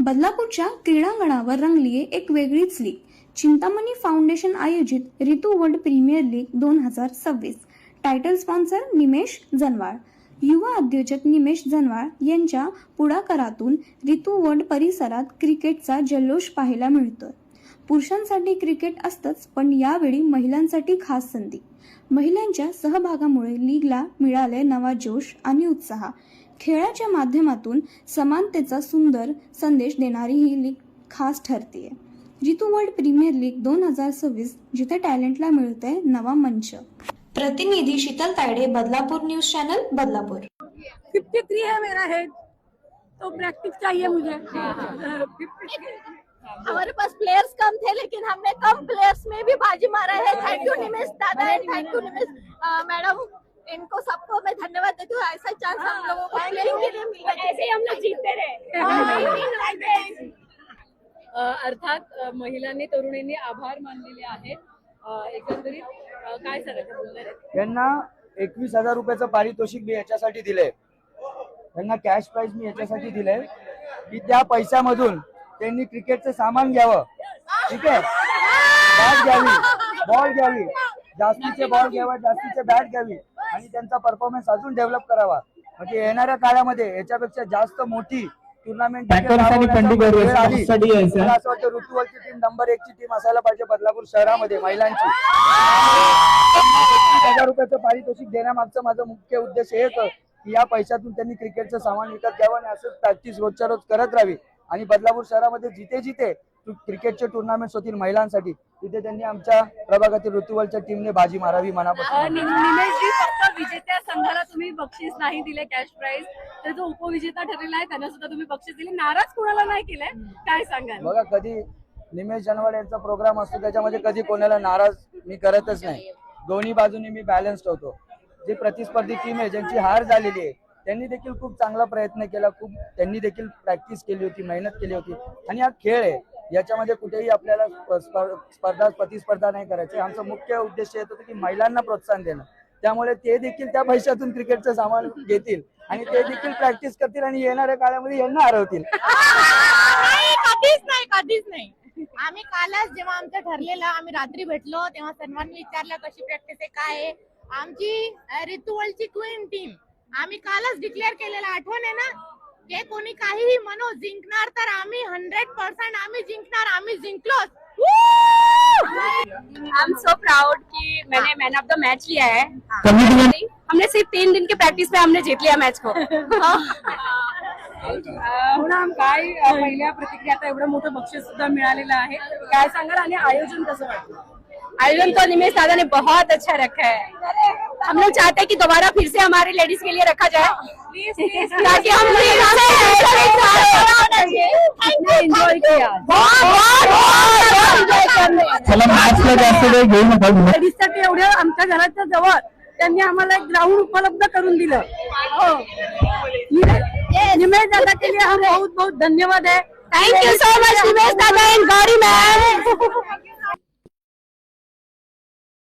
बदलापूरच्या क्रीडांगणावर रंगलीये एक वेगळीच लीग. चिंतामणी फाउंडेशन आयोजित Rutu world premier league 2026. Title sponsor Nimesh Janwal. युवा उद्योजक निमेश जनवाळ यांच्या पुढाकारातून ऋतू वर्ल्ड परिसरात क्रिकेटचा जल्लोष पाहायला मिळतोय. पुरुषांसाठी क्रिकेट असतंच, पण यावेळी महिलांसाठी खास संधी. महिलांच्या सहभागामुळे लीगला मिळाले नवा जोश आणि उत्साह. खेळाच्या माध्यमातून समानतेचा सुंदर संदेश देणारी ही लीग खास ठरते. ऋतू वर्ल्ड प्रीमियर लीग 2026, जिथे टॅलेंटला मिळतंय नवा मंच. प्रतिनिधी शीतल तायडे, बदलापूर न्यूज चॅनल, बदलापूर. 53 है मेरा हेड, तो प्रैक्टिस चाहिए मुझे। हमारे पास प्लेयर्स कम थे, लेकिन हमने कम प्लेयर्स में भी बाजी मारा है। थैंक यू निमेश दादा, थैंक यू निमेश मैडम, इनको सबको मैं धन्यवाद देती हूँ। ऐसा चांस हम लोगों को प्लेइंग के लिए मिला, ऐसे ही हम लोग जीतते रहे। अर्थात महिलांनी तरुणींनी आभार मानलेले आहेत। एकंदरीत काय सांगायचं? त्यांना 21,000 रुपयाचं पारितोषिक मी याच्यासाठी दिलंय, त्यांना कॅश प्राइज मी याच्यासाठी दिलंय की त्या पैशामधून त्यांनी क्रिकेटचं सामान घ्यावं. ठीक आहे, बॅट घ्यावी, बॉल घ्यावी, जास्तीचे बॉल घ्यावा, जास्तीचे बॅट घ्यावी आणि त्यांचा परफॉर्मन्स अजून डेव्हलप करावा. म्हणजे येणाऱ्या काळामध्ये याच्यापेक्षा जास्त मोठी टुर्नामेंट असं वाटतं ऋतू वर्ल्डची टीम नंबर 1 ची टीम असायला पाहिजे बदलापूर शहरामध्ये महिलांची. 21,000 रुपयाचं पारितोषिक देण्यामागचं माझं मुख्य उद्देश हेच की या पैशातून त्यांनी क्रिकेटचं सामान विकत घ्यावं आणि असंच प्रॅक्टिस रोजच्या रोज करत राहावी. आणि बदलापूर शहरामध्ये जिथे जिथे क्रिकेटचे टुर्नामेंट्स होतील महिलांसाठी, तिथे त्यांनी आमच्या प्रभागातील ऋतू वर्ल्डच्या टीमने बाजी मारावी मनापासून. निमेशजी, फक्त विजेत्या संघाला तुम्ही बक्षीस नाही दिले कॅश प्राइज, तर जो उपविजेता ठरलेला आहे त्यांना सुद्धा तुम्ही बक्षीस दिले. नाराज कोणाला नाही केलंय, काय सांगाल? बघा, कधी निमेश जनवाड यांचा प्रोग्राम असतो त्याच्यामध्ये कधी कोणाला नाराज मी करतच नाही. दोन्ही बाजूने मी बॅलन्स ठेवतो. जी प्रतिस्पर्धी टीम आहे, ज्यांची हार झालेली आहे, त्यांनी देखील खूप चांगला प्रयत्न केला, त्यांनी देखील प्रॅक्टिस केली होती, मेहनत केली होती. आणि हा खेळ आहे, याच्यामध्ये कुठेही आपल्याला प्रतिस्पर्धा नाही करायची. आमचा मुख्य उद्देश येत होतं की महिलांना प्रोत्साहन देणं. त्यामुळे ते देखील त्या पैशातून क्रिकेटचं सामान घेतील आणि ते देखील प्रॅक्टिस करतील आणि येणाऱ्या काळामध्ये यांना हरवतील. कधीच नाही. आम्ही कालच जेव्हा आमचं ठरलेलं, आम्ही रात्री भेटलो तेव्हा सर्वांनी विचारलं कशी प्रॅक्टिस आहे, काय आहे. आमची ऋतू वर्ल्डची क्वीन टीम आम्ही कालच डिक्लेअर केलेलं, आठवण आहे ना? ते कोणी काहीही म्हणो, जिंकणार तर आम्ही 100% आम्ही जिंकणार, आम्ही जिंकलोच. आई एम सो प्राउड कि मैंने मैन ऑफ द मैच लिया है। हमने सिर्फ 3 दिन की प्रैक्टिस में हमने जीत लिया मैच को। काय पहिल्या प्रतिक्रिया, आता एवढं मोठं बक्षीस सुद्धा मिळालेलं आहे, काय सांगाल? आणि आयोजन कसं वाटतं? आयोजन तो निमेश दादा ने बहुत अच्छा रखा है। हम लोग चाहते हैं कि दोबारा फिर से हमारे लेडीज के लिए रखा जाए, ताकि हम एंजॉय किया। लेडीजसाठी एवढे आमच्या घराच्या जवळ त्यांनी आम्हाला एक ग्राउंड उपलब्ध करून दिलं. निमेश दादा के लिए हम बहुत बहुत धन्यवाद है. थैंक यू सो मच निमेश दादा एंड गौरी मैम.